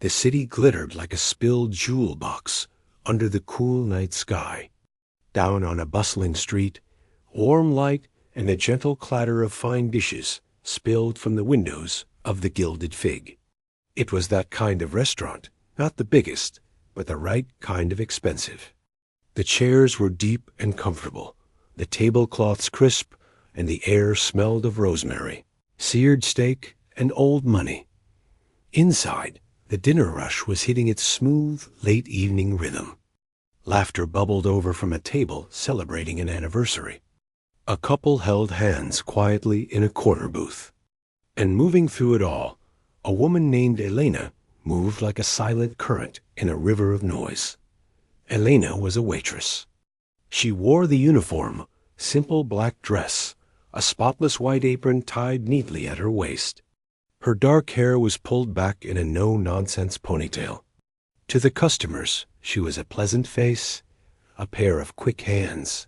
The city glittered like a spilled jewel box under the cool night sky. Down on a bustling street, warm light and the gentle clatter of fine dishes spilled from the windows of the Gilded Fig. It was that kind of restaurant, not the biggest, but the right kind of expensive. The chairs were deep and comfortable, the tablecloths crisp, and the air smelled of rosemary, seared steak, and old money. Inside, the dinner rush was hitting its smooth, late-evening rhythm. Laughter bubbled over from a table celebrating an anniversary. A couple held hands quietly in a corner booth. And moving through it all, a woman named Elena moved like a silent current in a river of noise. Elena was a waitress. She wore the uniform, simple black dress, a spotless white apron tied neatly at her waist. Her dark hair was pulled back in a no-nonsense ponytail. To the customers, she was a pleasant face, a pair of quick hands.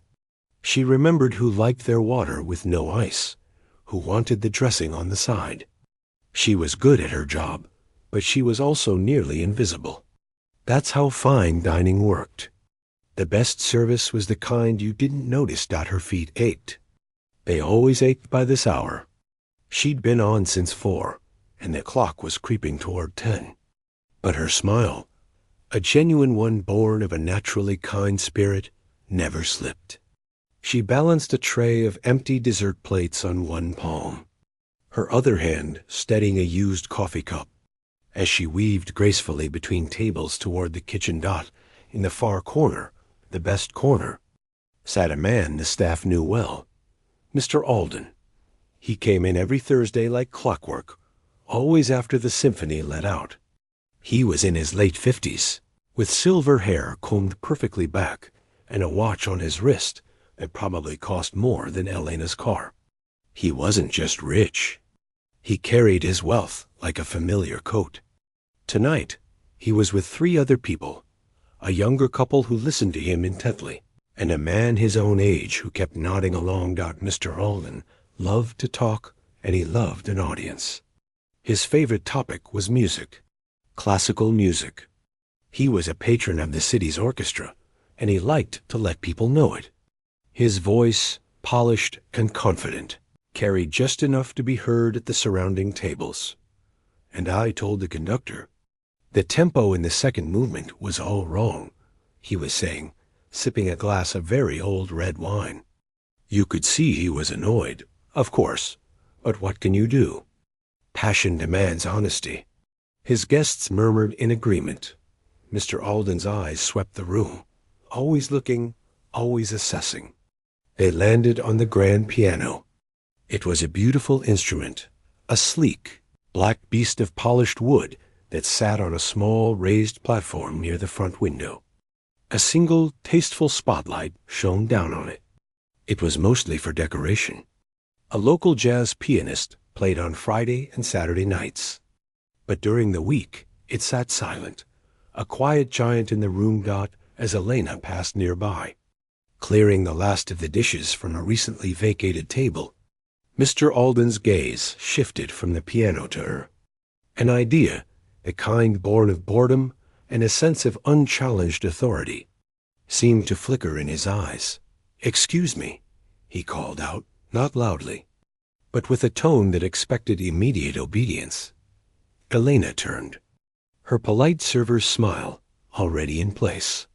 She remembered who liked their water with no ice, who wanted the dressing on the side. She was good at her job, but she was also nearly invisible. That's how fine dining worked. The best service was the kind you didn't notice her feet ached. They always ached by this hour. She'd been on since 4, and the clock was creeping toward 10. But her smile, a genuine one born of a naturally kind spirit, never slipped. She balanced a tray of empty dessert plates on one palm, her other hand steadying a used coffee cup. As she weaved gracefully between tables toward the kitchen dot, in the far corner, the best corner, sat a man the staff knew well, Mr. Alden. He came in every Thursday like clockwork, always after the symphony let out. He was in his late 50s, with silver hair combed perfectly back and a watch on his wrist that probably cost more than Elena's car. He wasn't just rich. He carried his wealth like a familiar coat. Tonight, he was with 3 other people, a younger couple who listened to him intently, and a man his own age who kept nodding along. Mr. Alden loved to talk, and he loved an audience. His favorite topic was music, classical music. He was a patron of the city's orchestra, and he liked to let people know it. His voice, polished and confident, carried just enough to be heard at the surrounding tables. And I told the conductor, the tempo in the second movement was all wrong, he was saying, sipping a glass of very old red wine. You could see he was annoyed, of course, but what can you do? Passion demands honesty. His guests murmured in agreement. Mr. Alden's eyes swept the room, always looking, always assessing. They landed on the grand piano. It was a beautiful instrument, a sleek, black beast of polished wood that sat on a small raised platform near the front window. A single, tasteful spotlight shone down on it. It was mostly for decoration. A local jazz pianist played on Friday and Saturday nights. But during the week, it sat silent, a quiet giant in the room. As Elena passed nearby, clearing the last of the dishes from a recently vacated table, Mr. Alden's gaze shifted from the piano to her. An idea, the kind born of boredom and a sense of unchallenged authority, seemed to flicker in his eyes. "Excuse me," he called out, not loudly, but with a tone that expected immediate obedience. Elena turned, her polite server's smile already in place.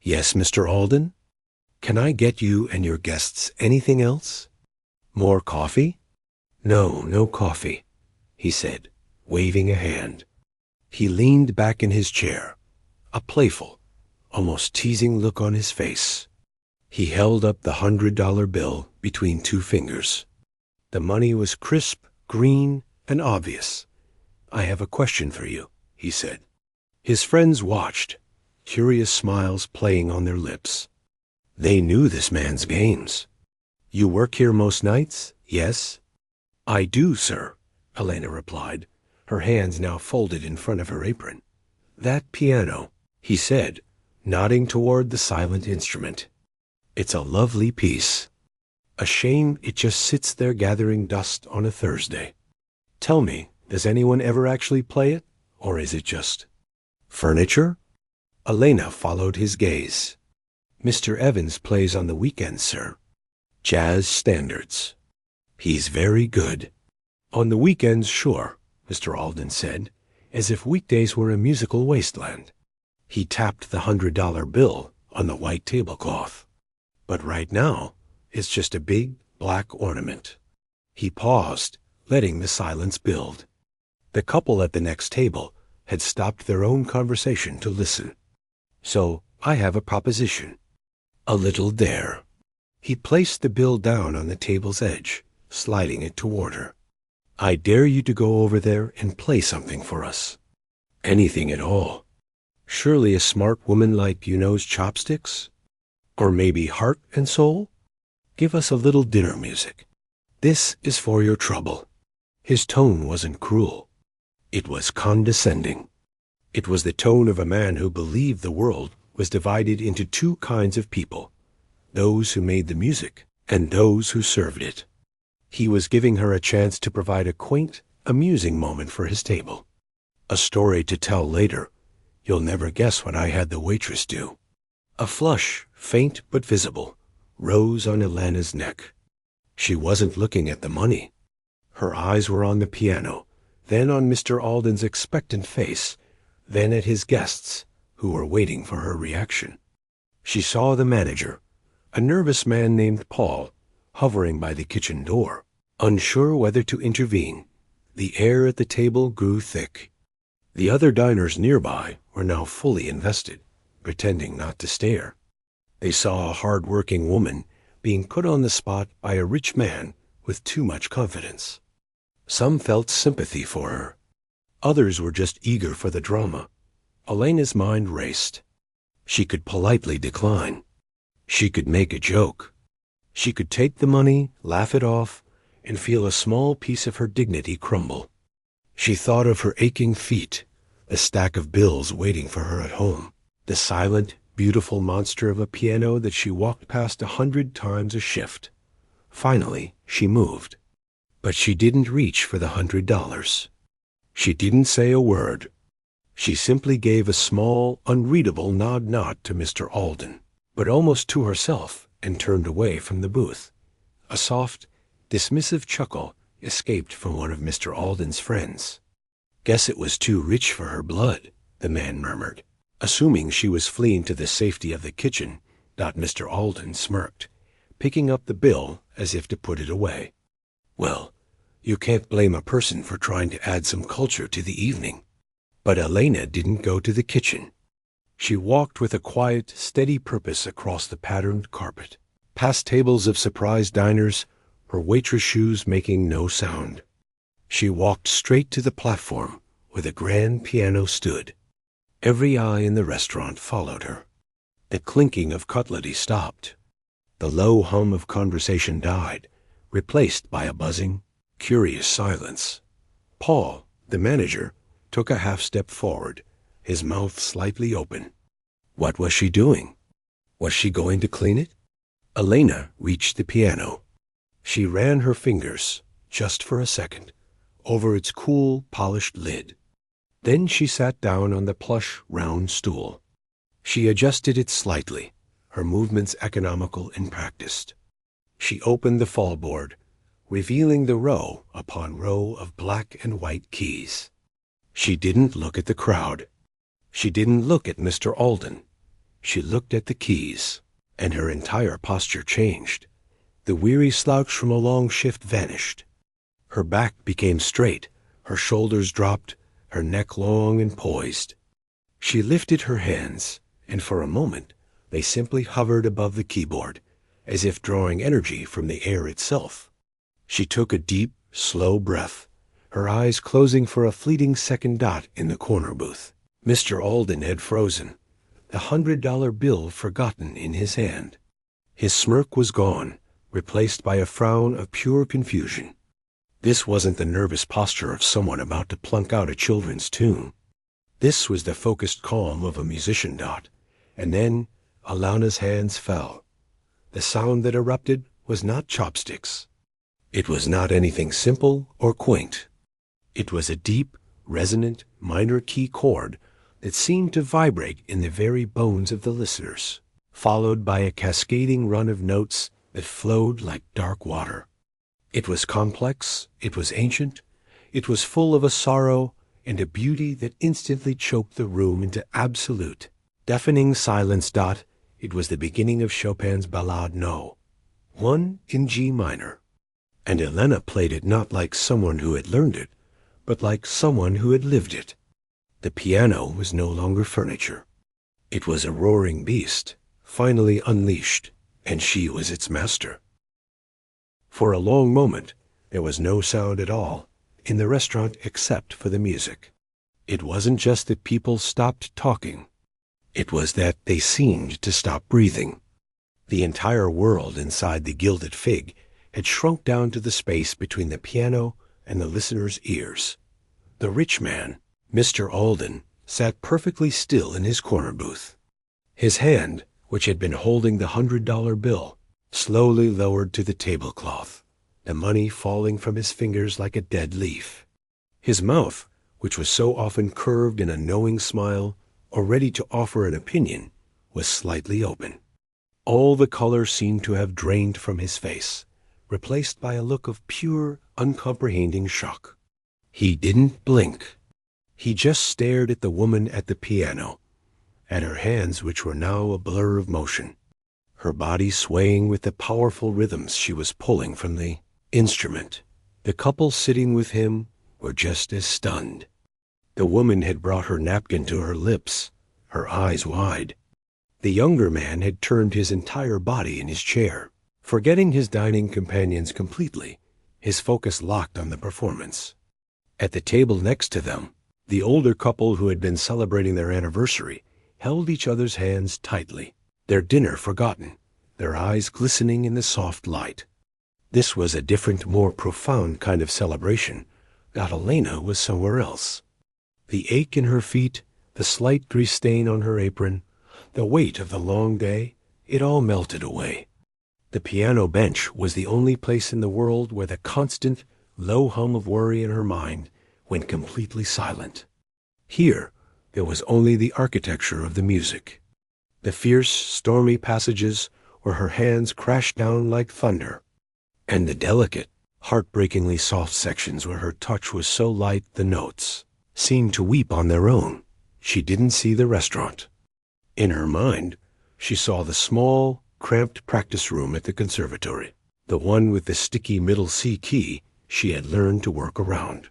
"Yes, Mr. Alden? Can I get you and your guests anything else? More coffee?" "No, no coffee," he said, waving a hand. He leaned back in his chair, a playful, almost teasing look on his face. He held up the $100 bill between 2 fingers. The money was crisp, green, and obvious. "I have a question for you," he said. His friends watched, curious smiles playing on their lips. They knew this man's games. "You work here most nights, yes?" "I do, sir," Elena replied, her hands now folded in front of her apron. "That piano," he said, nodding toward the silent instrument. "It's a lovely piece. A shame it just sits there gathering dust on a Thursday. Tell me, does anyone ever actually play it, or is it just Furniture? Elena followed his gaze. Mr. Evans plays on the weekends, sir. Jazz standards. He's very good. On the weekends, sure, Mr. Alden said, as if weekdays were a musical wasteland. He tapped the $100 bill on the white tablecloth. But right now, it's just a big black ornament. He paused, letting the silence build. The couple at the next table had stopped their own conversation to listen. So I have a proposition. A little dare. He placed the bill down on the table's edge, sliding it toward her. I dare you to go over there and play something for us. Anything at all. Surely a smart woman like you knows chopsticks? Or maybe heart and soul? Give us a little dinner music. This is for your trouble. His tone wasn't cruel. It was condescending. It was the tone of a man who believed the world was divided into two kinds of people, those who made the music and those who served it. He was giving her a chance to provide a quaint, amusing moment for his table. A story to tell later. You'll never guess what I had the waitress do. A flush, faint but visible, rose on Elena's neck. She wasn't looking at the money. Her eyes were on the piano, then on Mr. Alden's expectant face, then at his guests, who were waiting for her reaction. She saw the manager, a nervous man named Paul, hovering by the kitchen door, unsure whether to intervene. The air at the table grew thick. The other diners nearby were now fully invested, pretending not to stare. They saw a hard-working woman being put on the spot by a rich man with too much confidence. Some felt sympathy for her. Others were just eager for the drama. Elena's mind raced. She could politely decline. She could make a joke. She could take the money, laugh it off, and feel a small piece of her dignity crumble. She thought of her aching feet, the stack of bills waiting for her at home, the silent, beautiful monster of a piano that she walked past 100 times a shift. Finally, she moved. But she didn't reach for the $100. She didn't say a word. She simply gave a small, unreadable nod to Mr. Alden, but almost to herself, and turned away from the booth. A soft, dismissive chuckle escaped from one of Mr. Alden's friends. Guess it was too rich for her blood, the man murmured. Assuming she was fleeing to the safety of the kitchen, Mr. Alden smirked, picking up the bill as if to put it away. Well, you can't blame a person for trying to add some culture to the evening. But Elena didn't go to the kitchen. She walked with a quiet, steady purpose across the patterned carpet, past tables of surprised diners, her waitress shoes making no sound. She walked straight to the platform where the grand piano stood. Every eye in the restaurant followed her. The clinking of cutlery stopped. The low hum of conversation died, replaced by a buzzing, curious silence. Paul, the manager, took a half-step forward, his mouth slightly open. What was she doing? Was she going to clean it? Elena reached the piano. She ran her fingers, just for a second, over its cool, polished lid. Then she sat down on the plush, round stool. She adjusted it slightly, her movements economical and practiced. She opened the fallboard, revealing the row upon row of black and white keys. She didn't look at the crowd. She didn't look at Mr. Alden. She looked at the keys, and her entire posture changed. The weary slouch from a long shift vanished. Her back became straight, her shoulders dropped, her neck long and poised. She lifted her hands, and for a moment they simply hovered above the keyboard, as if drawing energy from the air itself. She took a deep, slow breath, her eyes closing for a fleeting second dot in the corner booth. Mr. Alden had frozen, the $100 bill forgotten in his hand. His smirk was gone, replaced by a frown of pure confusion. This wasn't the nervous posture of someone about to plunk out a children's tune. This was the focused calm of a musician. And then Alana's hands fell. The sound that erupted was not chopsticks. It was not anything simple or quaint. It was a deep, resonant, minor key chord that seemed to vibrate in the very bones of the listeners, followed by a cascading run of notes that flowed like dark water. It was complex, it was ancient, it was full of a sorrow and a beauty that instantly choked the room into absolute, deafening silence. It was the beginning of Chopin's Ballade No. 1 in G minor, and Elena played it not like someone who had learned it, but like someone who had lived it. The piano was no longer furniture. It was a roaring beast, finally unleashed, and she was its master. For a long moment, there was no sound at all in the restaurant except for the music. It wasn't just that people stopped talking. It was that they seemed to stop breathing. The entire world inside the Gilded Fig had shrunk down to the space between the piano and the listener's ears. The rich man, Mr. Alden, sat perfectly still in his corner booth. His hand, which had been holding the $100 bill, slowly lowered to the tablecloth, the money falling from his fingers like a dead leaf. His mouth, which was so often curved in a knowing smile or ready to offer an opinion, was slightly open. All the color seemed to have drained from his face, replaced by a look of pure, uncomprehending shock. He didn't blink. He just stared at the woman at the piano, at her hands which were now a blur of motion, her body swaying with the powerful rhythms she was pulling from the instrument. The couple sitting with him were just as stunned. The woman had brought her napkin to her lips, her eyes wide. The younger man had turned his entire body in his chair, forgetting his dining companions completely, his focus locked on the performance. At the table next to them, the older couple who had been celebrating their anniversary held each other's hands tightly, their dinner forgotten, their eyes glistening in the soft light. This was a different, more profound kind of celebration. Elena was somewhere else. The ache in her feet, the slight grease stain on her apron, the weight of the long day, it all melted away. The piano bench was the only place in the world where the constant, low hum of worry in her mind went completely silent. Here, there was only the architecture of the music, the fierce, stormy passages where her hands crashed down like thunder, and the delicate, heartbreakingly soft sections where her touch was so light the notes seemed to weep on their own. She didn't see the restaurant. In her mind, she saw the small, cramped practice room at the conservatory, the one with the sticky middle C key she had learned to work around.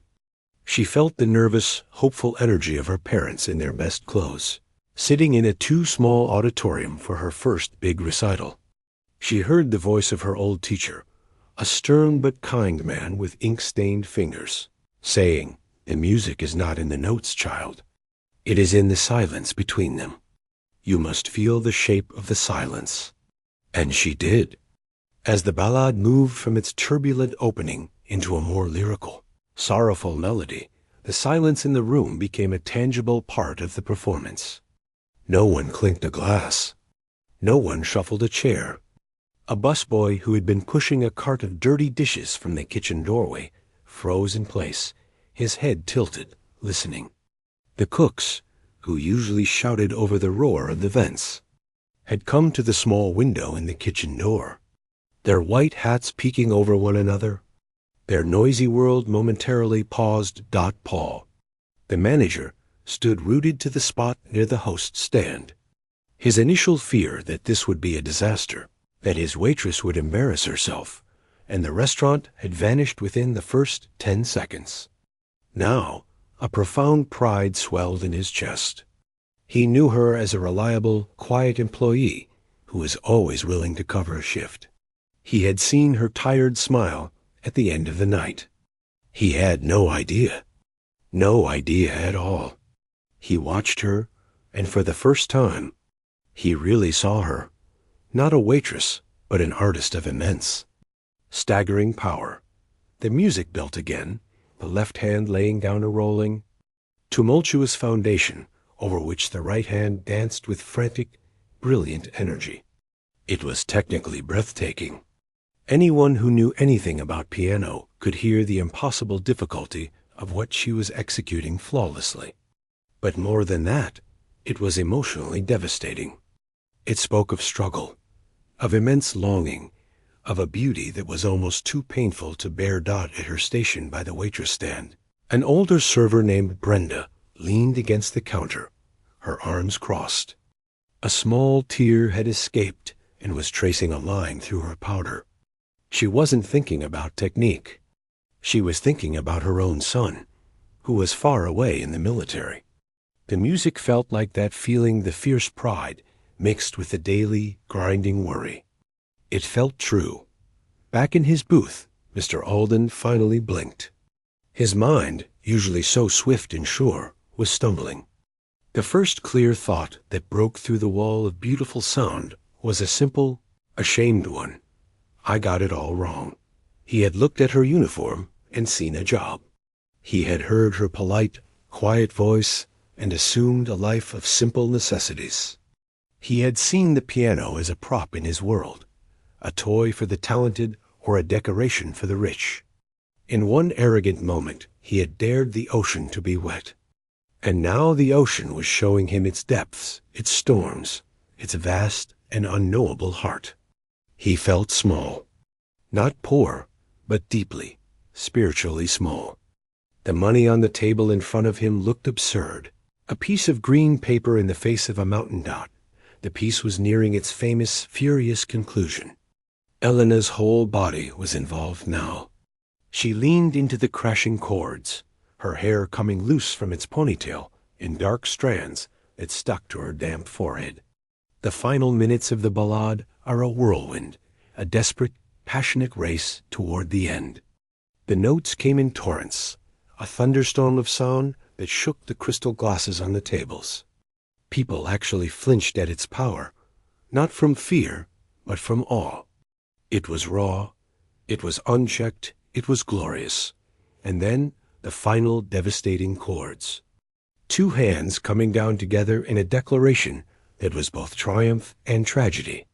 She felt the nervous, hopeful energy of her parents in their best clothes, sitting in a too small auditorium for her first big recital. She heard the voice of her old teacher, a stern but kind man with ink-stained fingers, saying, "The music is not in the notes, child. It is in the silence between them. You must feel the shape of the silence." And she did. As the ballade moved from its turbulent opening into a more lyrical, sorrowful melody, the silence in the room became a tangible part of the performance. No one clinked a glass. No one shuffled a chair. A busboy who had been pushing a cart of dirty dishes from the kitchen doorway froze in place, his head tilted, listening. The cooks, who usually shouted over the roar of the vents, had come to the small window in the kitchen door, their white hats peeking over one another. Their noisy world momentarily paused. Paul, the manager, stood rooted to the spot near the host's stand. His initial fear that this would be a disaster, that his waitress would embarrass herself, and the restaurant had vanished within the first 10 seconds. Now, a profound pride swelled in his chest. He knew her as a reliable, quiet employee who was always willing to cover a shift. He had seen her tired smile at the end of the night. He had no idea at all. He watched her, and for the first time, he really saw her, not a waitress, but an artist of immense, staggering power. The music built again, the left hand laying down a rolling, tumultuous foundation over which the right hand danced with frantic, brilliant energy. It was technically breathtaking. Anyone who knew anything about piano could hear the impossible difficulty of what she was executing flawlessly. But more than that, It was emotionally devastating. It spoke of struggle, of immense longing, of a beauty that was almost too painful to bear. At her station by the waitress stand, an older server named Brenda leaned against the counter, her arms crossed. A small tear had escaped and was tracing a line through her powder. She wasn't thinking about technique. She was thinking about her own son, who was far away in the military. The music felt like that feeling, the fierce pride mixed with the daily, grinding worry. It felt true. Back in his booth, Mr. Alden finally blinked. His mind, usually so swift and sure, was stumbling. The first clear thought that broke through the wall of beautiful sound was a simple, ashamed one. I got it all wrong. He had looked at her uniform and seen a job. He had heard her polite, quiet voice and assumed a life of simple necessities. He had seen the piano as a prop in his world, a toy for the talented or a decoration for the rich. In one arrogant moment, he had dared the ocean to be wet. And now the ocean was showing him its depths, its storms, its vast and unknowable heart. He felt small. Not poor, but deeply, spiritually small. The money on the table in front of him looked absurd. A piece of green paper in the face of a mountain dot. The piece was nearing its famous, furious conclusion. Elena's whole body was involved now. She leaned into the crashing chords, her hair coming loose from its ponytail in dark strands that stuck to her damp forehead. The final minutes of the ballade are a whirlwind, a desperate, passionate race toward the end. The notes came in torrents, a thunderstorm of sound that shook the crystal glasses on the tables. People actually flinched at its power, not from fear, but from awe. It was raw, it was unchecked, it was glorious. And then the final devastating chords. Two hands coming down together in a declaration that was both triumph and tragedy.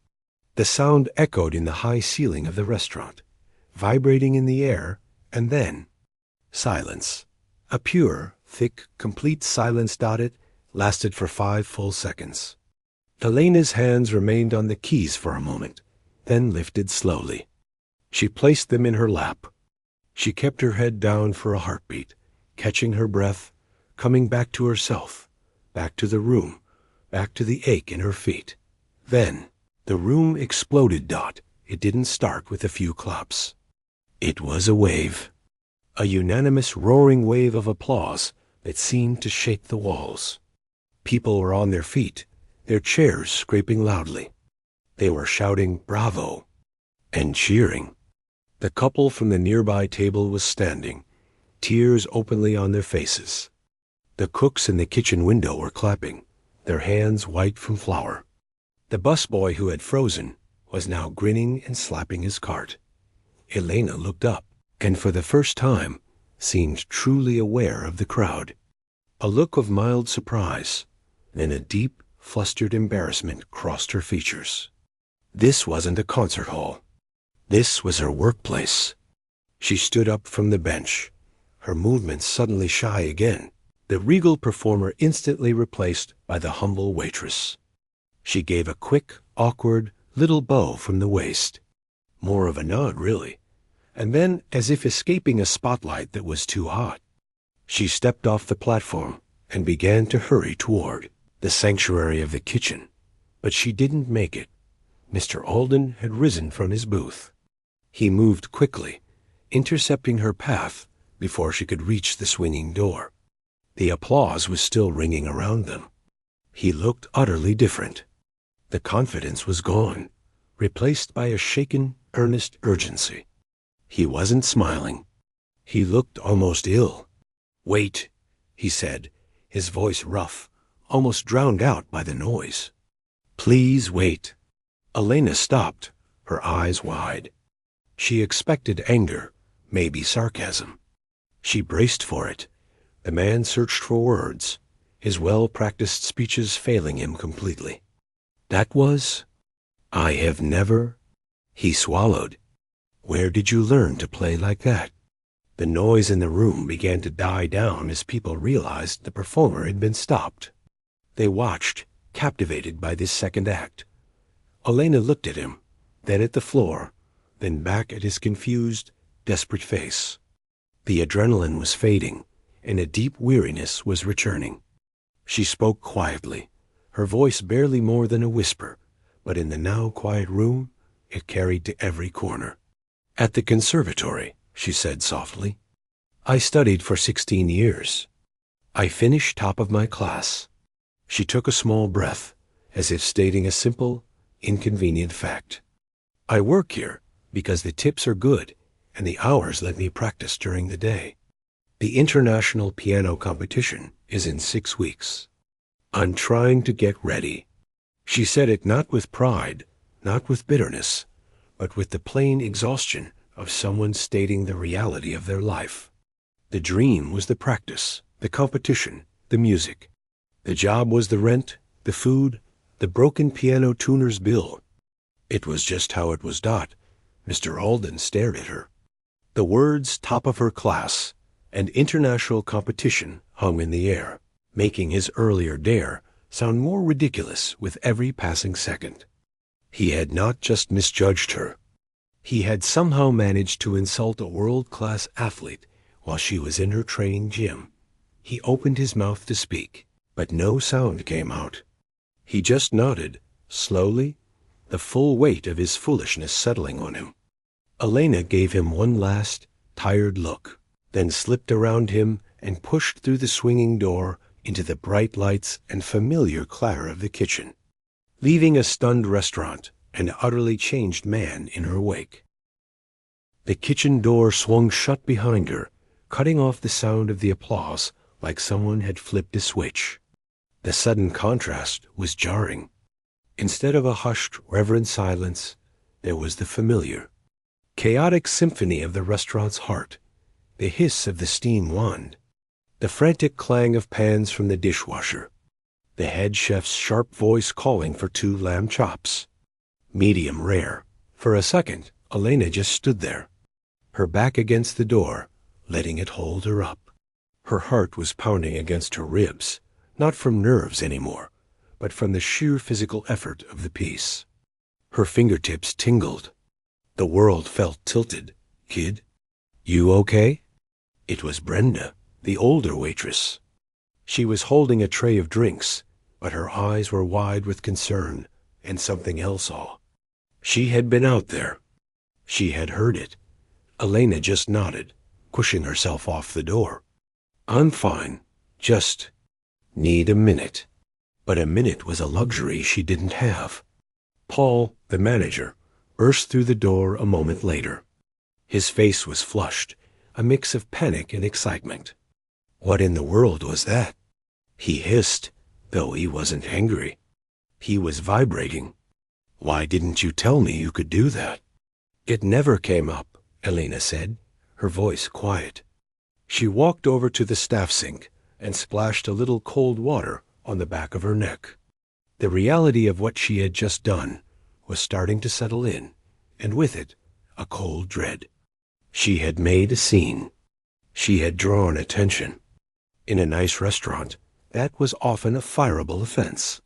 The sound echoed in the high ceiling of the restaurant, vibrating in the air, and then silence. A pure, thick, complete silence. It lasted for 5 full seconds. Elena's hands remained on the keys for a moment, then lifted slowly. She placed them in her lap. She kept her head down for a heartbeat, catching her breath, coming back to herself, back to the room, back to the ache in her feet. Then the room exploded. It didn't start with a few claps. It was a wave. A unanimous roaring wave of applause that seemed to shake the walls. People were on their feet, their chairs scraping loudly. They were shouting "Bravo!" and cheering. The couple from the nearby table was standing, tears openly on their faces. The cooks in the kitchen window were clapping, their hands white from flour. The busboy who had frozen was now grinning and slapping his cart. Elena looked up, and for the first time seemed truly aware of the crowd. A look of mild surprise, then a deep, flustered embarrassment crossed her features. This wasn't a concert hall. This was her workplace. She stood up from the bench, her movements suddenly shy again, the regal performer instantly replaced by the humble waitress. She gave a quick, awkward, little bow from the waist. More of a nod, really. And then, as if escaping a spotlight that was too hot, she stepped off the platform and began to hurry toward the sanctuary of the kitchen. But she didn't make it. Mr. Alden had risen from his booth. He moved quickly, intercepting her path before she could reach the swinging door. The applause was still ringing around them. He looked utterly different. The confidence was gone, replaced by a shaken, earnest urgency. He wasn't smiling. He looked almost ill. "Wait," he said, his voice rough, almost drowned out by the noise. "Please wait." Elena stopped, her eyes wide. She expected anger, maybe sarcasm. She braced for it. The man searched for words, his well-practiced speeches failing him completely. "That was? I have never—" He swallowed. "Where did you learn to play like that?" The noise in the room began to die down as people realized the performer had been stopped. They watched, captivated by this second act. Elena looked at him, then at the floor, then back at his confused, desperate face. The adrenaline was fading, and a deep weariness was returning. She spoke quietly, her voice barely more than a whisper, but in the now quiet room, it carried to every corner. "At the conservatory," she said softly. "I studied for 16 years. I finished top of my class." She took a small breath, as if stating a simple, inconvenient fact. "I work here because the tips are good and the hours let me practice during the day. The international piano competition is in 6 weeks. I'm trying to get ready." She said it not with pride, not with bitterness, but with the plain exhaustion of someone stating the reality of their life. The dream was the practice, the competition, the music. The job was the rent, the food, the broken piano tuner's bill. It was just how it was dot. Mr. Alden stared at her. The words top of her class and international competition hung in the air, making his earlier dare sound more ridiculous with every passing second. He had not just misjudged her. He had somehow managed to insult a world-class athlete while she was in her training gym. He opened his mouth to speak, but no sound came out. He just nodded, slowly, the full weight of his foolishness settling on him. Elena gave him one last, tired look, then slipped around him and pushed through the swinging door into the bright lights and familiar clatter of the kitchen, leaving a stunned restaurant and utterly changed man in her wake. The kitchen door swung shut behind her, cutting off the sound of the applause like someone had flipped a switch. The sudden contrast was jarring. Instead of a hushed, reverent silence, there was the familiar, chaotic symphony of the restaurant's heart, the hiss of the steam wand, the frantic clang of pans from the dishwasher, the head chef's sharp voice calling for 2 lamb chops, medium rare. For a second, Elena just stood there, her back against the door, letting it hold her up. Her heart was pounding against her ribs, not from nerves anymore, but from the sheer physical effort of the piece. Her fingertips tingled. The world felt tilted. "Kid, you okay?" It was Brenda, the older waitress. She was holding a tray of drinks, but her eyes were wide with concern and something else all. She had been out there. She had heard it. Elena just nodded, pushing herself off the door. "I'm fine. Just need a minute." But a minute was a luxury she didn't have. Paul, the manager, burst through the door a moment later. His face was flushed, a mix of panic and excitement. What in the world was that? He hissed, though he wasn't angry. He was vibrating. "Why didn't you tell me you could do that?" "It never came up," Elena said, her voice quiet. She walked over to the staff sink and splashed a little cold water on the back of her neck. The reality of what she had just done was starting to settle in, and with it, a cold dread. She had made a scene. She had drawn attention. In a nice restaurant, that was often a fireable offense.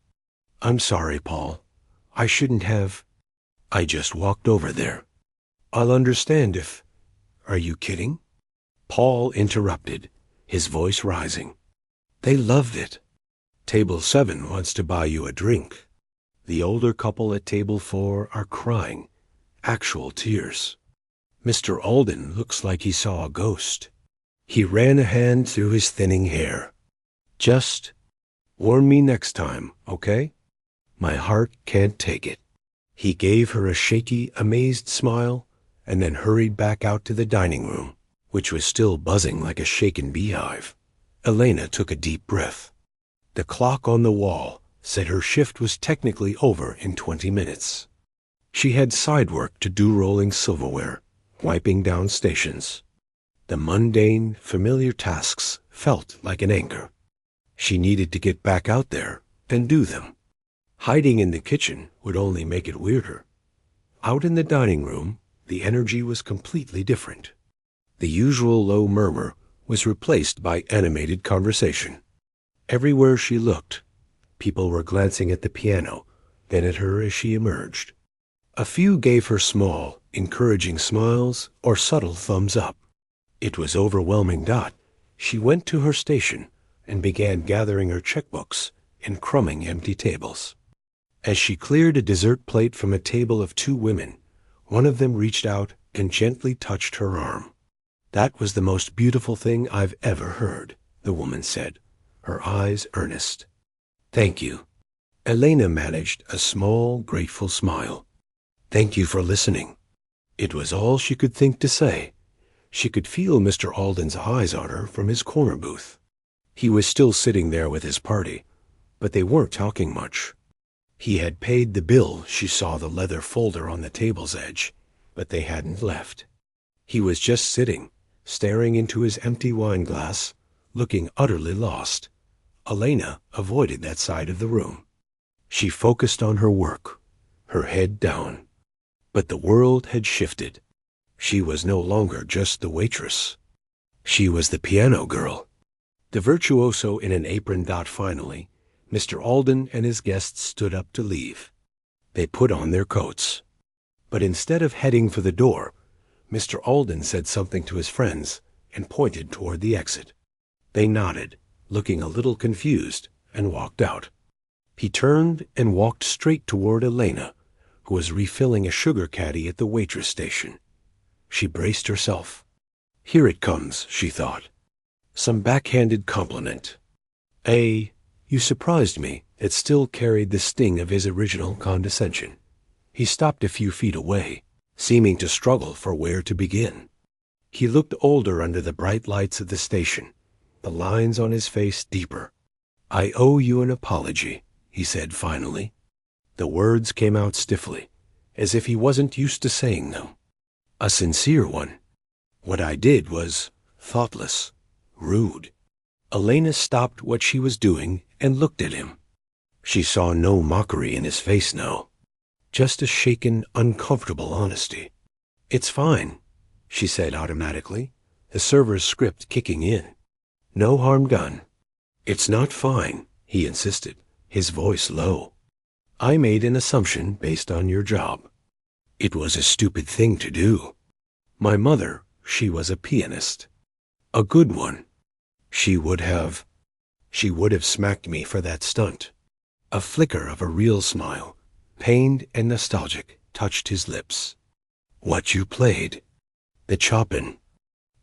"I'm sorry, Paul. I shouldn't have. I just walked over there. I'll understand if. Are you kidding?" Paul interrupted, his voice rising. "They loved it. Table 7 wants to buy you a drink. The older couple at table 4 are crying, actual tears. Mr. Alden looks like he saw a ghost." He ran a hand through his thinning hair. "Just warn me next time, okay? My heart can't take it." He gave her a shaky, amazed smile and then hurried back out to the dining room, which was still buzzing like a shaken beehive. Elena took a deep breath. The clock on the wall said her shift was technically over in 20 minutes. She had side work to do rolling silverware, wiping down stations. The mundane, familiar tasks felt like an anchor. She needed to get back out there and do them. Hiding in the kitchen would only make it weirder. Out in the dining room, the energy was completely different. The usual low murmur was replaced by animated conversation. Everywhere she looked, People were glancing at the piano, then at her as she emerged. A few gave her small, encouraging smiles or subtle thumbs up. It was overwhelming. She went to her station and began gathering her checkbooks and crumbing empty tables. As she cleared a dessert plate from a table of two women, one of them reached out and gently touched her arm. "That was the most beautiful thing I've ever heard," the woman said, her eyes earnest. "Thank you." Elena managed a small, grateful smile. "Thank you for listening." It was all she could think to say. She could feel Mr. Alden's eyes on her from his corner booth. He was still sitting there with his party, but they weren't talking much. He had paid the bill. She saw the leather folder on the table's edge, but they hadn't left. He was just sitting, staring into his empty wine glass, looking utterly lost. Elena avoided that side of the room. She focused on her work, her head down. But the world had shifted. She was no longer just the waitress. She was the piano girl. The virtuoso in an apron. Finally, Mr. Alden and his guests stood up to leave. They put on their coats. But instead of heading for the door, Mr. Alden said something to his friends and pointed toward the exit. They nodded, looking a little confused, and walked out. He turned and walked straight toward Elena, who was refilling a sugar caddy at the Waitress station. She braced herself. Here it comes, she thought. Some backhanded compliment. You surprised me. It still carried the sting of his original condescension. He stopped a few feet away, seeming to struggle for where to begin. He looked older under the bright lights of the station, the lines on his face deeper. "I owe you an apology," he said finally. The words came out stiffly, as if he wasn't used to saying them. "A sincere one. What I did was thoughtless, rude." Elena stopped what she was doing and looked at him. She saw no mockery in his face now, just a shaken, uncomfortable honesty. "It's fine," she said automatically, the server's script kicking in. "No harm done." "It's not fine," he insisted, his voice low. "I made an assumption based on your job. It was a stupid thing to do. My mother, she was a pianist. A good one. She would have smacked me for that stunt." A flicker of a real smile, pained and nostalgic, touched his lips. "What you played? The Chopin."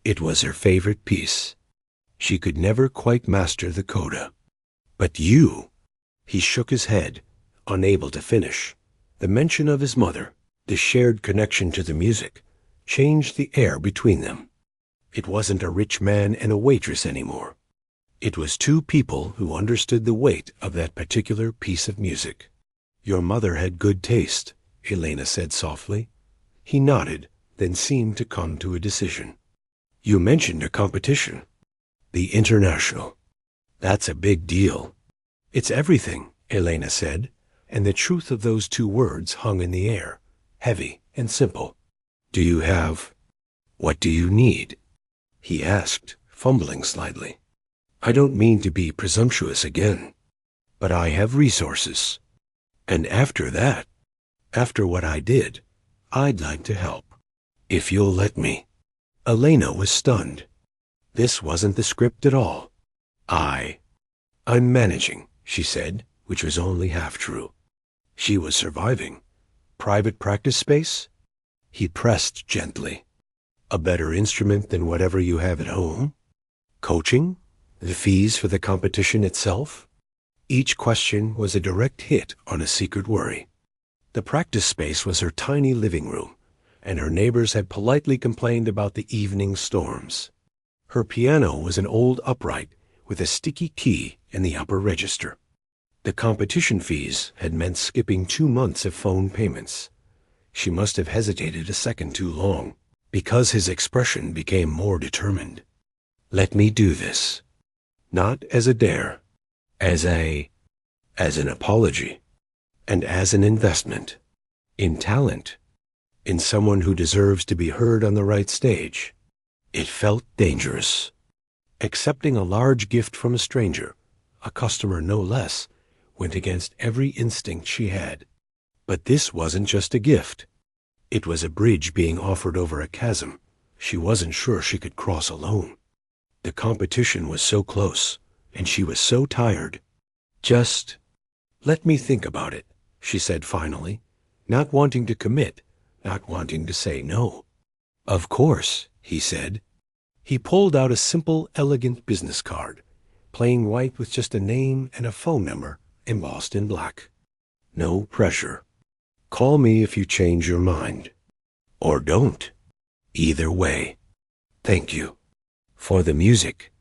It was her favorite piece. She could never quite master the coda. "But you—" He shook his head, unable to finish. The mention of his mother, the shared connection to the music, changed the air between them. It wasn't a rich man and a waitress anymore. It was two people who understood the weight of that particular piece of music. "Your mother had good taste," Elena said softly. He nodded, then seemed to come to a decision. "You mentioned a competition. The International. That's a big deal." "It's everything," Elena said, and the truth of those two words hung in the air, heavy and simple. What do you need?" he asked, fumbling slightly. "I don't mean to be presumptuous again, but I have resources. And after that, after what I did, I'd like to help, if you'll let me." Elena was stunned. This wasn't the script at all. I'm managing," she said, which was only half true. She was surviving. "Private practice space?" He pressed gently. "A better instrument than whatever you have at home? Coaching? The fees for the competition itself?" Each question was a direct hit on a secret worry. The practice space was her tiny living room, and her neighbors had politely complained about the evening storms. Her piano was an old upright with a sticky key in the upper register. The competition fees had meant skipping 2 months of phone payments. She must have hesitated a second too long, because his expression became more determined. "Let me do this. Not as a dare, as an apology, and as an investment. In talent. In someone who deserves to be heard on the right stage." It felt dangerous. Accepting a large gift from a stranger, a customer no less, went against every instinct she had. But this wasn't just a gift. It was a bridge being offered over a chasm she wasn't sure she could cross alone. The competition was so close, and she was so tired. "Just let me think about it," she said finally, not wanting to commit, not wanting to say no. "Of course," he said. He pulled out a simple, elegant business card, plain white with just a name and a phone number embossed in black. "No pressure. Call me if you change your mind. Or don't. Either way. Thank you. For the music."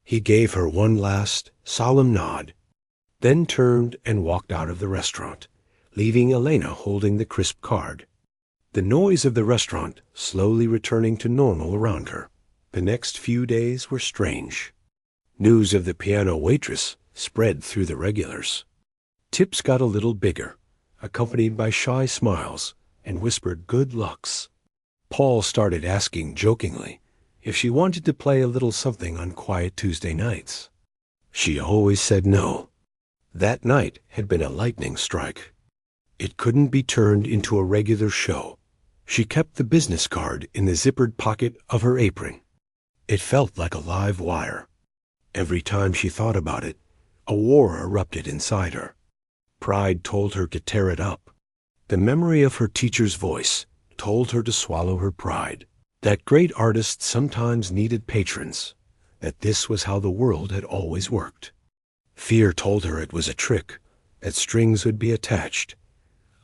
He gave her one last, solemn nod, then turned and walked out of the restaurant, leaving Elena holding the crisp card. The noise of the restaurant slowly returning to normal around her. The next few days were strange. News of the piano waitress spread through the regulars. Tips got a little bigger, accompanied by shy smiles and whispered good lucks. Paul started asking jokingly if she wanted to play a little something on quiet Tuesday nights. She always said no. That night had been a lightning strike. It couldn't be turned into a regular show. She kept the business card in the zippered pocket of her apron. It felt like a live wire. Every time she thought about it, a war erupted inside her. Pride told her to tear it up. The memory of her teacher's voice told her to swallow her pride, that great artists sometimes needed patrons, that this was how the world had always worked. Fear told her it was a trick, that strings would be attached.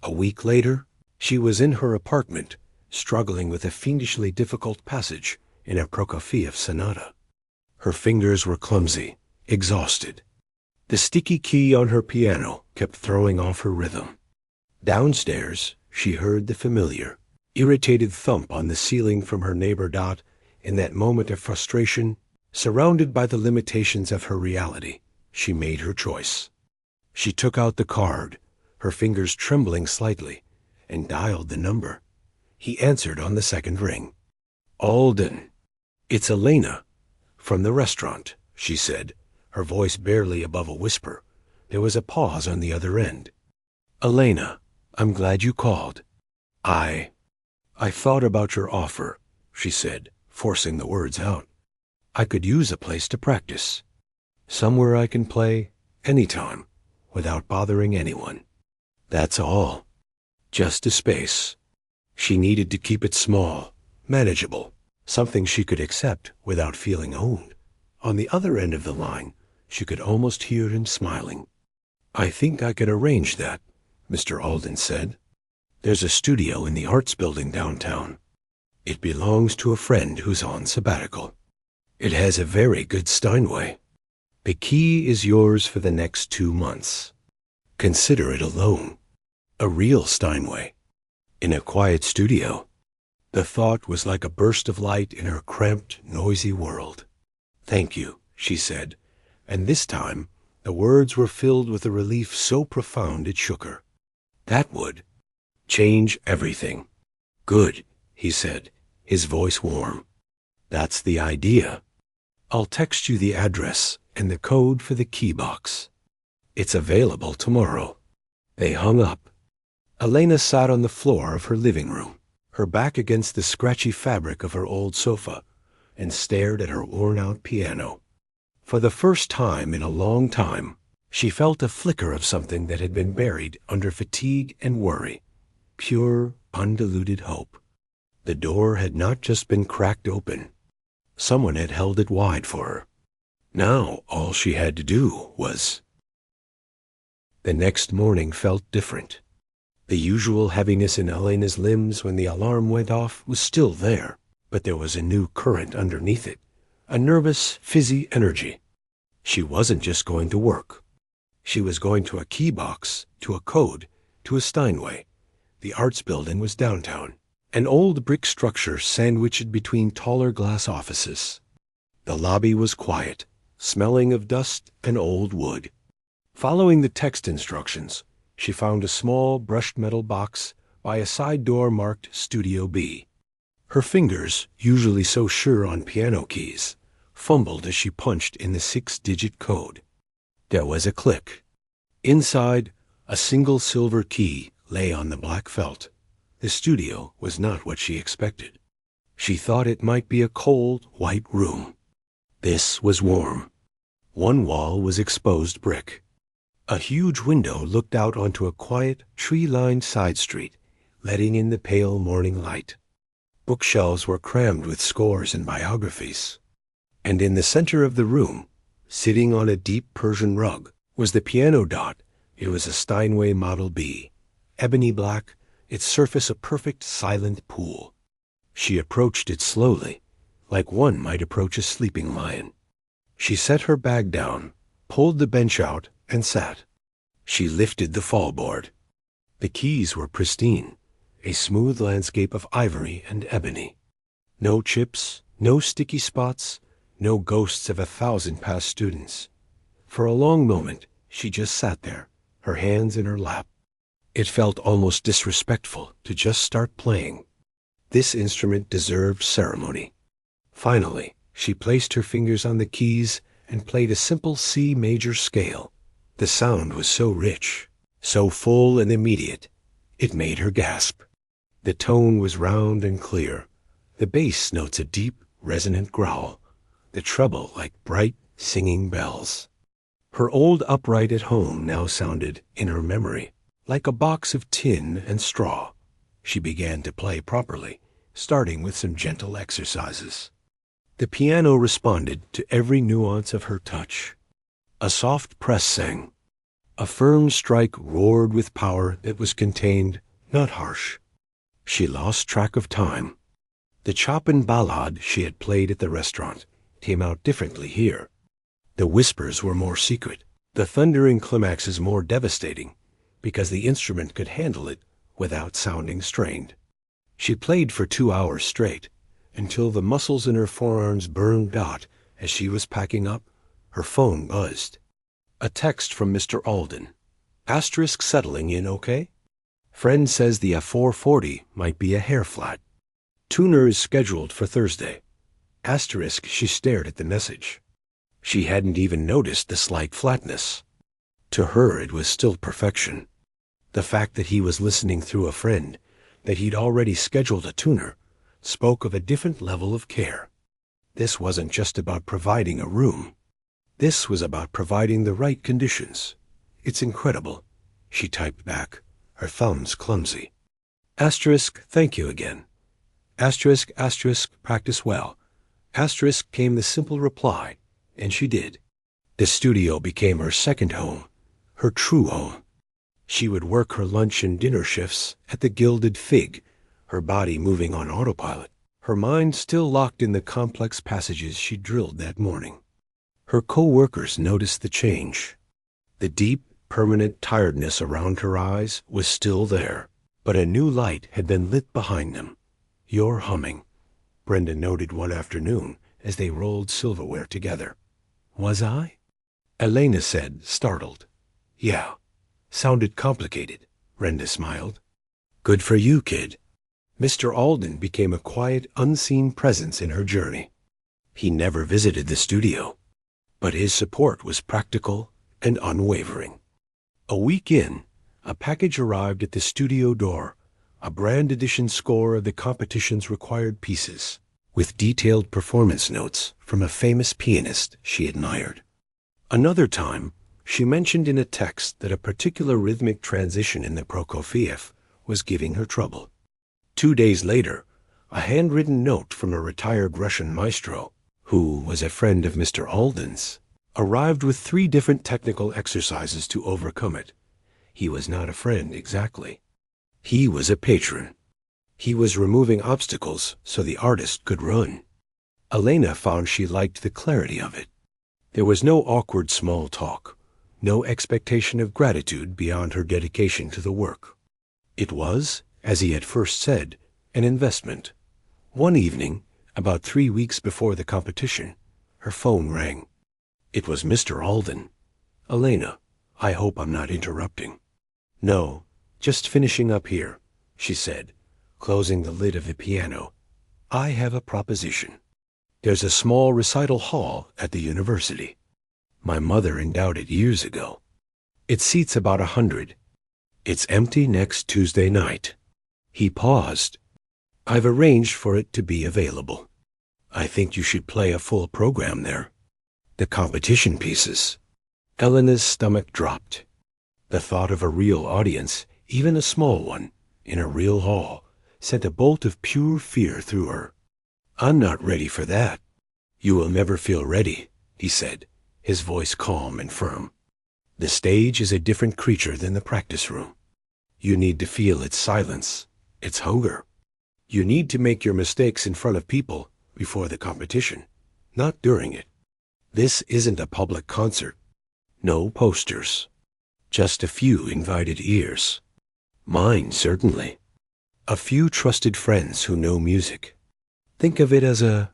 A week later, she was in her apartment, struggling with a fiendishly difficult passage in a Prokofiev sonata. Her fingers were clumsy, exhausted. The sticky key on her piano kept throwing off her rhythm. Downstairs, she heard the familiar, irritated thump on the ceiling from her neighbor Dot. In that moment of frustration, surrounded by the limitations of her reality, she made her choice. She took out the card, her fingers trembling slightly, and dialed the number. He answered on the second ring. "Alden, it's Elena, from the restaurant," she said, her voice barely above a whisper. There was a pause on the other end. "Elena, I'm glad you called. I thought about your offer," she said, forcing the words out. "I could use a place to practice. Somewhere I can play anytime without bothering anyone. That's all. Just a space." She needed to keep it small, manageable, something she could accept without feeling owned. On the other end of the line, she could almost hear him smiling. "I think I can arrange that," Mr. Alden said. "There's a studio in the Arts Building downtown. It belongs to a friend who's on sabbatical. It has a very good Steinway. The key is yours for the next 2 months. Consider it a loan. A real Steinway. In a quiet studio." The thought was like a burst of light in her cramped, noisy world. "Thank you," she said, and this time the words were filled with a relief so profound it shook her. That would change everything. "Good," he said, his voice warm. "That's the idea. I'll text you the address and the code for the key box. It's available tomorrow." They hung up. Elena sat on the floor of her living room, her back against the scratchy fabric of her old sofa, and stared at her worn-out piano. For the first time in a long time, she felt a flicker of something that had been buried under fatigue and worry. Pure, undiluted hope. The door had not just been cracked open. Someone had held it wide for her. Now all she had to do was... The next morning felt different. The usual heaviness in Elena's limbs when the alarm went off was still there, but there was a new current underneath it, a nervous, fizzy energy. She wasn't just going to work. She was going to a key box, to a code, to a Steinway. The Arts Building was downtown, an old brick structure sandwiched between taller glass offices. The lobby was quiet, smelling of dust and old wood. Following the text instructions, she found a small brushed metal box by a side door marked Studio B. Her fingers, usually so sure on piano keys, fumbled as she punched in the 6-digit code. There was a click. Inside, a single silver key lay on the black felt. The studio was not what she expected. She thought it might be a cold, white room. This was warm. One wall was exposed brick. A huge window looked out onto a quiet, tree-lined side street, letting in the pale morning light. Bookshelves were crammed with scores and biographies. And in the center of the room, sitting on a deep Persian rug, was the piano dot. It was a Steinway Model B, ebony black, its surface a perfect silent pool. She approached it slowly, like one might approach a sleeping lion. She set her bag down, pulled the bench out, and sat. She lifted the fallboard. The keys were pristine, a smooth landscape of ivory and ebony. No chips, no sticky spots, no ghosts of 1,000 past students. For a long moment, she just sat there, her hands in her lap. It felt almost disrespectful to just start playing. This instrument deserved ceremony. Finally, she placed her fingers on the keys and played a simple C major scale. The sound was so rich, so full and immediate, it made her gasp. The tone was round and clear. The bass notes a deep, resonant growl. The treble like bright, singing bells. Her old upright at home now sounded, in her memory, like a box of tin and straw. She began to play properly, starting with some gentle exercises. The piano responded to every nuance of her touch. A soft press sang. A firm strike roared with power that was contained, not harsh. She lost track of time. The Chopin ballade she had played at the restaurant came out differently here. The whispers were more secret, the thundering climaxes more devastating, because the instrument could handle it without sounding strained. She played for 2 hours straight, until the muscles in her forearms burned out. As she was packing up, her phone buzzed. A text from Mr. Alden. Asterisk settling in okay? Friend says the F440 might be a hair flat. Tuner is scheduled for Thursday. Asterisk. She stared at the message. She hadn't even noticed the slight flatness. To her it was still perfection. The fact that he was listening through a friend, that he'd already scheduled a tuner, spoke of a different level of care. This wasn't just about providing a room. This was about providing the right conditions. It's incredible, she typed back, her thumbs clumsy. Asterisk. Thank you again. Asterisk. Practice well. Asterisk came the simple reply. And she did. The studio became her second home, her true home. She would work her lunch and dinner shifts at the Gilded Fig, her body moving on autopilot, her mind still locked in the complex passages she drilled that morning. Her co-workers noticed the change. The deep, permanent tiredness around her eyes was still there, but a new light had been lit behind them. You're humming, Brenda noted one afternoon as they rolled silverware together. Was I? Elena said, startled. Yeah. Sounded complicated, Brenda smiled. Good for you, kid. Mr. Alden became a quiet, unseen presence in her journey. He never visited the studio, but his support was practical and unwavering. A week in, a package arrived at the studio door, a brand edition score of the competition's required pieces, with detailed performance notes from a famous pianist she admired. Another time, she mentioned in a text that a particular rhythmic transition in the Prokofiev was giving her trouble. 2 days later, a handwritten note from a retired Russian maestro, who was a friend of Mr. Alden's, arrived with 3 different technical exercises to overcome it. He was not a friend exactly. He was a patron. He was removing obstacles so the artist could run. Elena found she liked the clarity of it. There was no awkward small talk, no expectation of gratitude beyond her dedication to the work. It was, as he had first said, an investment. One evening, about 3 weeks before the competition, her phone rang. It was Mr. Alden. Elena, I hope I'm not interrupting. No, just finishing up here, she said, closing the lid of the piano. I have a proposition. There's a small recital hall at the university. My mother endowed it years ago. It seats about 100. It's empty next Tuesday night. He paused. I've arranged for it to be available. I think you should play a full program there. The competition pieces. Elena's stomach dropped. The thought of a real audience, even a small one, in a real hall, sent a bolt of pure fear through her. I'm not ready for that. You will never feel ready, he said, his voice calm and firm. The stage is a different creature than the practice room. You need to feel its silence, its hunger. You need to make your mistakes in front of people before the competition, not during it. This isn't a public concert. No posters. Just a few invited ears. Mine, certainly. A few trusted friends who know music. Think of it as a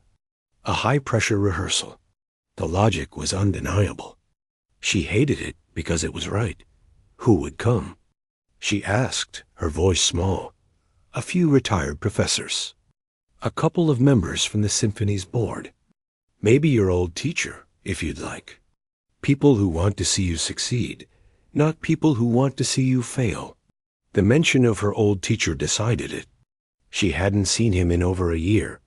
high-pressure rehearsal. The logic was undeniable. She hated it because it was right. Who would come? She asked, her voice small. A few retired professors. A couple of members from the symphony's board. Maybe your old teacher, if you'd like. People who want to see you succeed, not people who want to see you fail. The mention of her old teacher decided it. She hadn't seen him in over a year,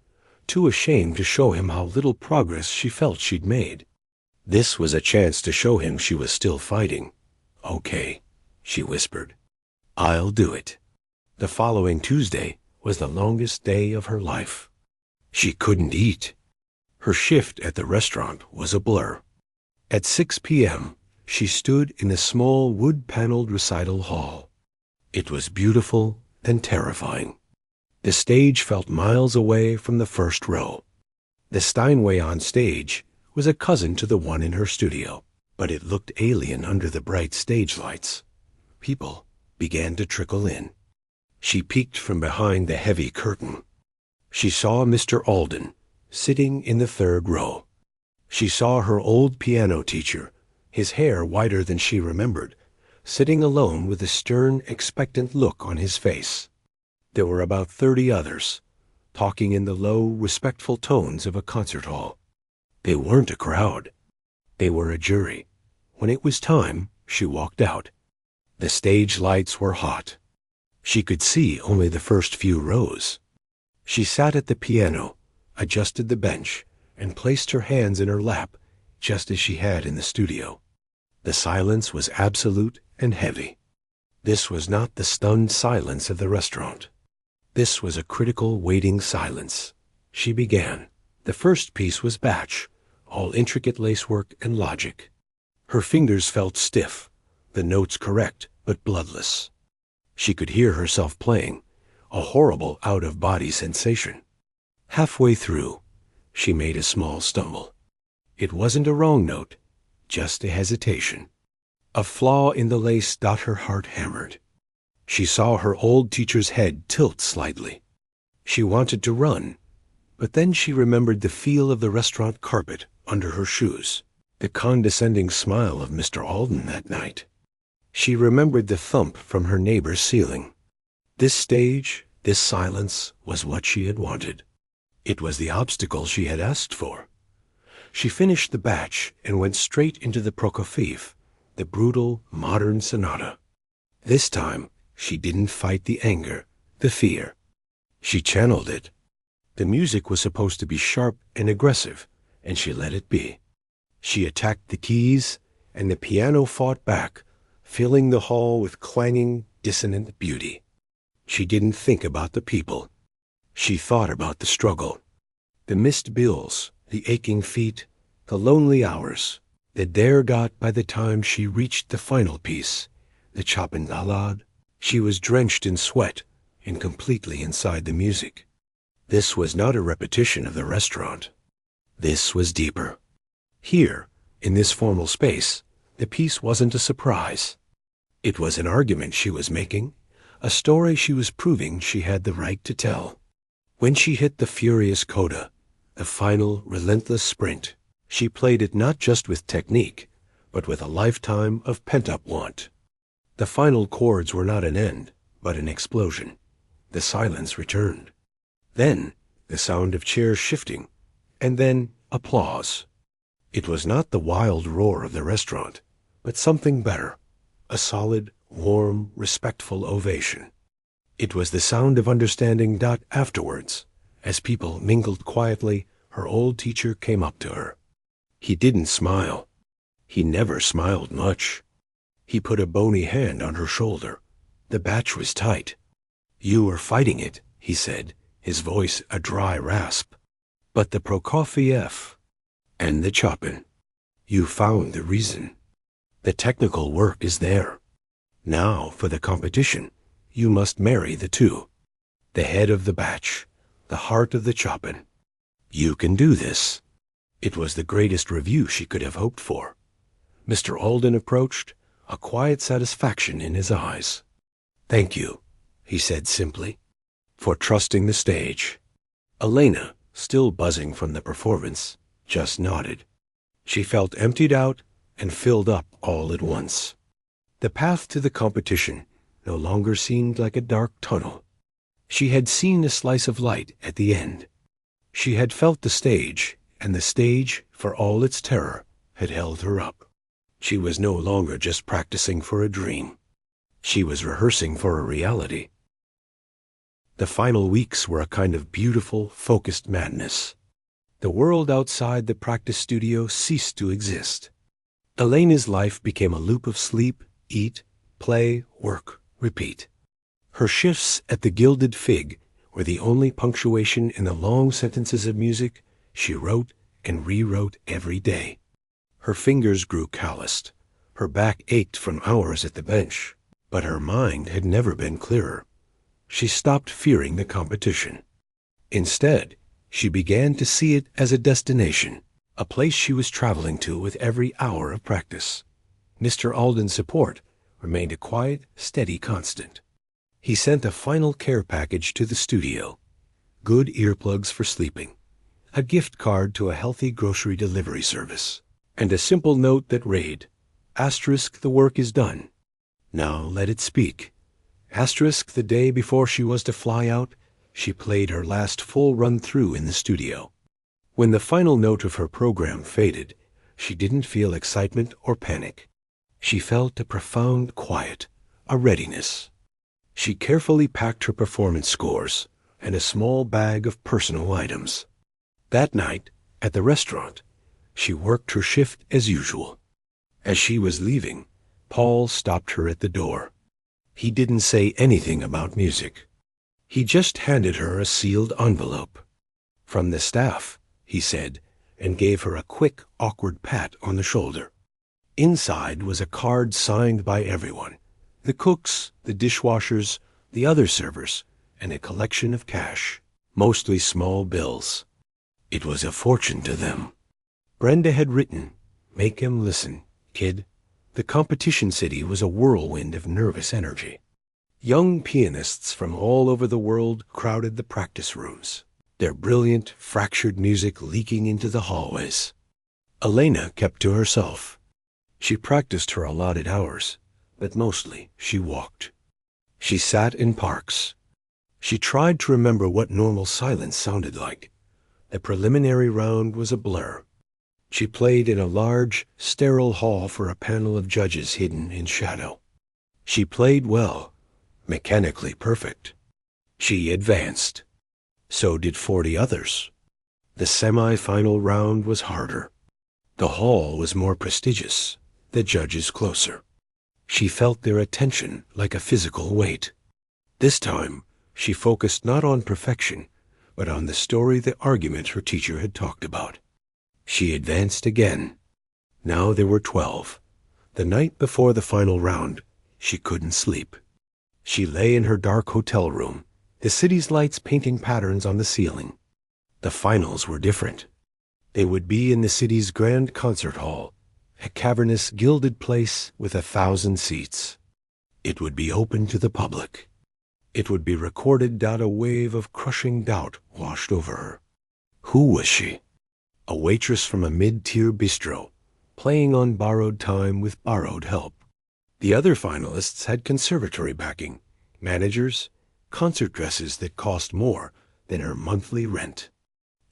too ashamed to show him how little progress she felt she'd made. This was a chance to show him she was still fighting. Okay, she whispered. I'll do it. The following Tuesday was the longest day of her life. She couldn't eat. Her shift at the restaurant was a blur. At 6 p.m., she stood in a small wood-paneled recital hall. It was beautiful and terrifying. The stage felt miles away from the first row. The Steinway on stage was a cousin to the one in her studio, but it looked alien under the bright stage lights. People began to trickle in. She peeked from behind the heavy curtain. She saw Mr. Alden sitting in the third row. She saw her old piano teacher, his hair whiter than she remembered, sitting alone with a stern, expectant look on his face. There were about 30 others, talking in the low, respectful tones of a concert hall. They weren't a crowd. They were a jury. When it was time, she walked out. The stage lights were hot. She could see only the first few rows. She sat at the piano, adjusted the bench, and placed her hands in her lap, just as she had in the studio. The silence was absolute and heavy. This was not the stunned silence of the restaurant. This was a critical, waiting silence. She began. The first piece was Bach, all intricate lacework and logic. Her fingers felt stiff, the notes correct but bloodless. She could hear herself playing, a horrible out-of-body sensation. Halfway through, she made a small stumble. It wasn't a wrong note, just a hesitation. A flaw in the lace got her heart hammered. She saw her old teacher's head tilt slightly. She wanted to run, but then she remembered the feel of the restaurant carpet under her shoes, the condescending smile of Mr. Alden that night. She remembered the thump from her neighbor's ceiling. This stage, this silence, was what she had wanted. It was the obstacle she had asked for. She finished the batch and went straight into the Prokofiev, the brutal, modern sonata. This time, she didn't fight the anger, the fear. She channeled it. The music was supposed to be sharp and aggressive, and she let it be. She attacked the keys, and the piano fought back, filling the hall with clanging, dissonant beauty. She didn't think about the people. She thought about the struggle. The missed bills, the aching feet, the lonely hours that there got by the time she reached the final piece, the Chopin-Ballade. She was drenched in sweat and completely inside the music. This was not a repetition of the restaurant. This was deeper. Here, in this formal space, the piece wasn't a surprise. It was an argument she was making, a story she was proving she had the right to tell. When she hit the furious coda, the final, relentless sprint, she played it not just with technique, but with a lifetime of pent-up want. The final chords were not an end, but an explosion. The silence returned. Then, the sound of chairs shifting, and then applause. It was not the wild roar of the restaurant, but something better, a solid, warm, respectful ovation. It was the sound of understanding. Afterwards, as people mingled quietly, her old teacher came up to her. He didn't smile. He never smiled much. He put a bony hand on her shoulder. The batch was tight. "You were fighting it," he said, his voice a dry rasp. "But the Prokofiev and the Chopin, you found the reason. The technical work is there. Now, for the competition, you must marry the two. The head of the batch, the heart of the Chopin. You can do this." It was the greatest review she could have hoped for. Mr. Alden approached, a quiet satisfaction in his eyes. "Thank you," he said simply, "for trusting the stage." Elena, still buzzing from the performance, just nodded. She felt emptied out and filled up all at once. The path to the competition no longer seemed like a dark tunnel. She had seen a slice of light at the end. She had felt the stage, and the stage, for all its terror, had held her up. She was no longer just practicing for a dream. She was rehearsing for a reality. The final weeks were a kind of beautiful, focused madness. The world outside the practice studio ceased to exist. Elena's life became a loop of sleep, eat, play, work, repeat. Her shifts at the Gilded Fig were the only punctuation in the long sentences of music she wrote and rewrote every day. Her fingers grew calloused. Her back ached from hours at the bench, but her mind had never been clearer. She stopped fearing the competition. Instead, she began to see it as a destination, a place she was traveling to with every hour of practice. Mr. Alden's support remained a quiet, steady constant. He sent a final care package to the studio, good earplugs for sleeping, a gift card to a healthy grocery delivery service, and a simple note that read, "Asterisk, the work is done. Now let it speak." Asterisk, the day before she was to fly out, she played her last full run-through in the studio. When the final note of her program faded, she didn't feel excitement or panic. She felt a profound quiet, a readiness. She carefully packed her performance scores and a small bag of personal items. That night, at the restaurant, she worked her shift as usual. As she was leaving, Paul stopped her at the door. He didn't say anything about music. He just handed her a sealed envelope. "From the staff," he said, and gave her a quick, awkward pat on the shoulder. Inside was a card signed by everyone, the cooks, the dishwashers, the other servers, and a collection of cash, mostly small bills. It was a fortune to them. Brenda had written, "Make him listen, kid." The competition city was a whirlwind of nervous energy. Young pianists from all over the world crowded the practice rooms, their brilliant, fractured music leaking into the hallways. Elena kept to herself. She practiced her allotted hours, but mostly she walked. She sat in parks. She tried to remember what normal silence sounded like. The preliminary round was a blur. She played in a large, sterile hall for a panel of judges hidden in shadow. She played well, mechanically perfect. She advanced. So did 40 others. The semi-final round was harder. The hall was more prestigious, the judges closer. She felt their attention like a physical weight. This time, she focused not on perfection, but on the story, the argument her teacher had talked about. She advanced again. Now there were 12. The night before the final round, she couldn't sleep. She lay in her dark hotel room, the city's lights painting patterns on the ceiling. The finals were different. They would be in the city's grand concert hall, a cavernous, gilded place with 1,000 seats. It would be open to the public. It would be recorded. A wave of crushing doubt washed over her. Who was she? A waitress from a mid-tier bistro, playing on borrowed time with borrowed help. The other finalists had conservatory backing, managers, concert dresses that cost more than her monthly rent.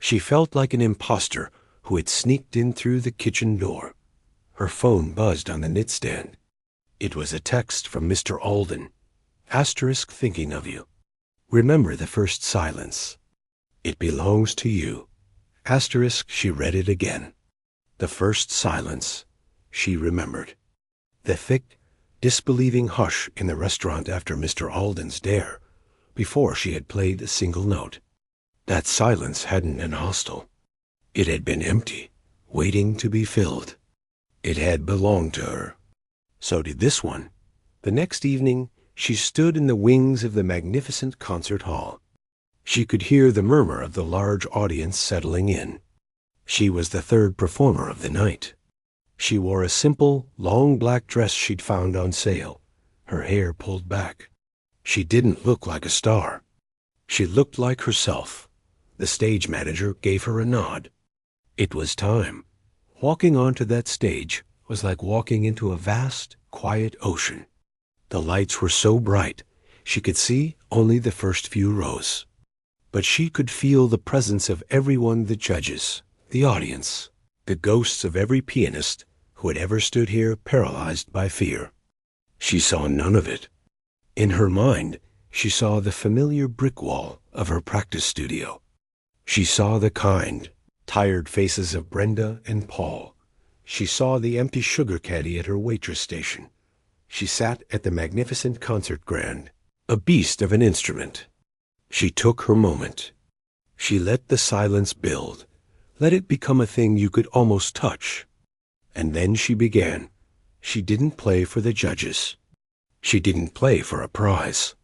She felt like an imposter who had sneaked in through the kitchen door. Her phone buzzed on the nightstand. It was a text from Mr. Alden. Asterisk thinking of you. Remember the first silence. It belongs to you. Asterisk, she read it again. The first silence. She remembered. The thick, disbelieving hush in the restaurant after Mr. Alden's dare, before she had played a single note. That silence hadn't been hostile. It had been empty, waiting to be filled. It had belonged to her. So did this one. The next evening, she stood in the wings of the magnificent concert hall. She could hear the murmur of the large audience settling in. She was the third performer of the night. She wore a simple, long black dress she'd found on sale, her hair pulled back. She didn't look like a star. She looked like herself. The stage manager gave her a nod. It was time. Walking onto that stage was like walking into a vast, quiet ocean. The lights were so bright, she could see only the first few rows. But she could feel the presence of everyone, the judges, the audience, the ghosts of every pianist who had ever stood here paralyzed by fear. She saw none of it. In her mind, she saw the familiar brick wall of her practice studio. She saw the kind, tired faces of Brenda and Paul. She saw the empty sugar caddy at her Waitress station. She sat at the magnificent concert grand, a beast of an instrument. She took her moment. She let the silence build, let it become a thing you could almost touch. And then she began. She didn't play for the judges. She didn't play for a prize.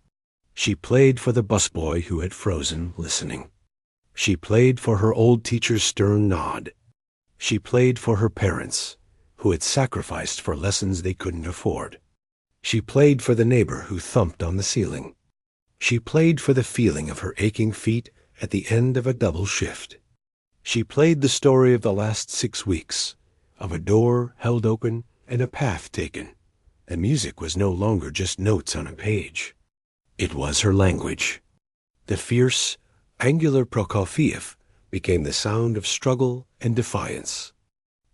She played for the busboy who had frozen, listening. She played for her old teacher's stern nod. She played for her parents, who had sacrificed for lessons they couldn't afford. She played for the neighbor who thumped on the ceiling. She played for the feeling of her aching feet at the end of a double shift. She played the story of the last 6 weeks, of a door held open and a path taken. The music was no longer just notes on a page. It was her language. The fierce, angular Prokofiev became the sound of struggle and defiance.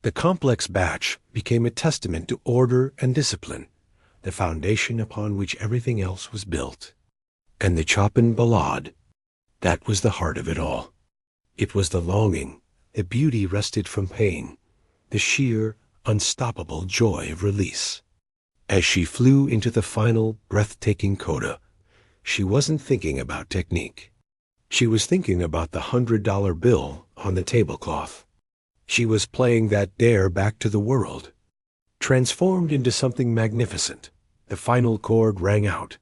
The complex batch became a testament to order and discipline, the foundation upon which everything else was built. And the Chopin Ballade, that was the heart of it all. It was the longing, the beauty wrested from pain, the sheer, unstoppable joy of release. As she flew into the final, breathtaking coda, she wasn't thinking about technique. She was thinking about the $100 bill on the tablecloth. She was playing that dare back to the world. Transformed into something magnificent, the final chord rang out,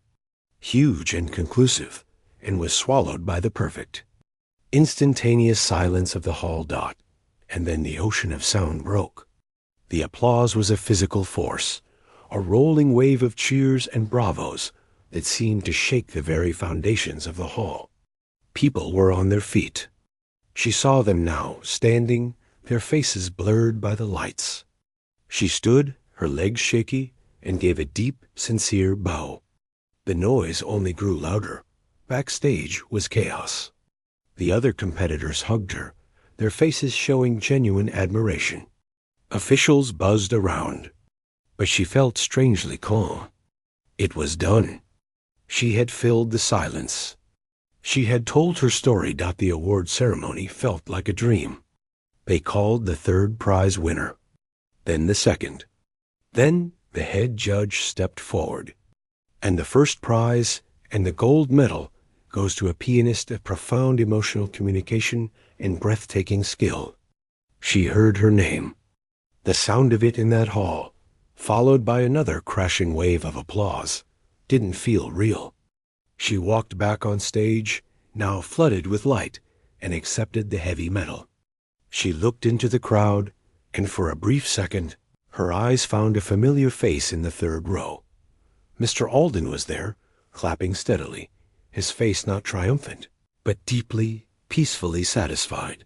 huge and conclusive, and was swallowed by the perfect. Instantaneous silence of the hall dot, and then the ocean of sound broke. The applause was a physical force, a rolling wave of cheers and bravos that seemed to shake the very foundations of the hall. People were on their feet. She saw them now, standing, their faces blurred by the lights. She stood, her legs shaky, and gave a deep, sincere bow. The noise only grew louder. Backstage was chaos. The other competitors hugged her, their faces showing genuine admiration. Officials buzzed around, but she felt strangely calm. It was done. She had filled the silence. She had told her story. The award ceremony felt like a dream. They called the third prize winner, then the second. Then the head judge stepped forward. And the first prize and the gold medal goes to a pianist of profound emotional communication and breathtaking skill. She heard her name. The sound of it in that hall, followed by another crashing wave of applause, didn't feel real. She walked back on stage, now flooded with light, and accepted the heavy medal. She looked into the crowd, and for a brief second, her eyes found a familiar face in the third row. Mr. Alden was there, clapping steadily, his face not triumphant, but deeply, peacefully satisfied.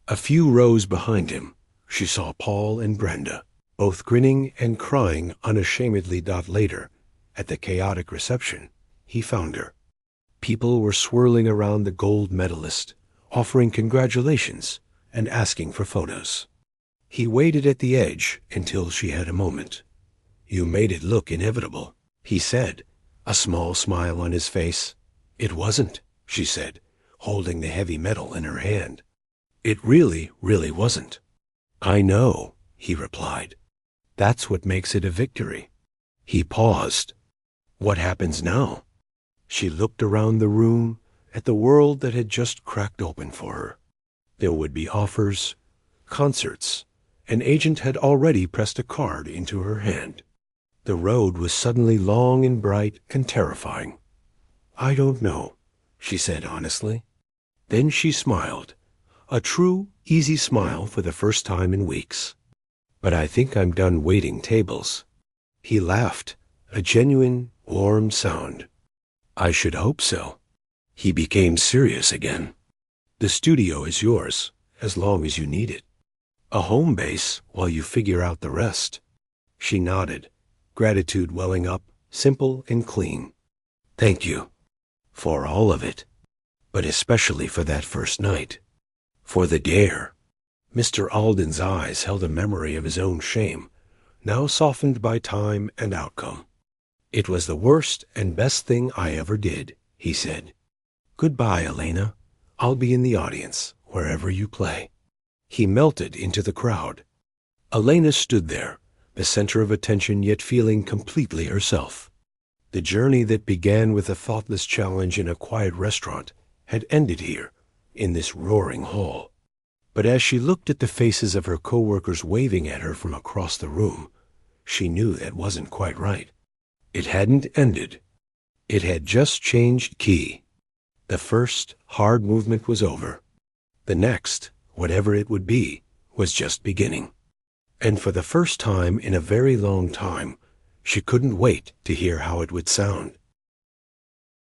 A few rows behind him, she saw Paul and Brenda, both grinning and crying unashamedly. Later, at the chaotic reception, he found her. People were swirling around the gold medalist, offering congratulations and asking for photos. He waited at the edge until she had a moment. You made it look inevitable, he said, a small smile on his face. It wasn't, she said, holding the heavy metal in her hand. It really, really wasn't. I know, he replied. That's what makes it a victory. He paused. What happens now? She looked around the room at the world that had just cracked open for her. There would be offers, concerts. An agent had already pressed a card into her hand. The road was suddenly long and bright and terrifying. I don't know, she said honestly. Then she smiled, a true, easy smile for the first time in weeks. But I think I'm done waiting tables. He laughed, a genuine, warm sound. I should hope so. He became serious again. The studio is yours, as long as you need it. A home base while you figure out the rest. She nodded, gratitude welling up, simple and clean. Thank you. For all of it. But especially for that first night. For the dare. Mr. Alden's eyes held a memory of his own shame, now softened by time and outcome. It was the worst and best thing I ever did, he said. Goodbye, Elena. I'll be in the audience, wherever you play. He melted into the crowd. Elena stood there, the center of attention yet feeling completely herself. The journey that began with a thoughtless challenge in a quiet restaurant had ended here, in this roaring hall. But as she looked at the faces of her co-workers waving at her from across the room, she knew that wasn't quite right. It hadn't ended. It had just changed key. The first hard movement was over. The next, whatever it would be, was just beginning. And for the first time in a very long time, she couldn't wait to hear how it would sound.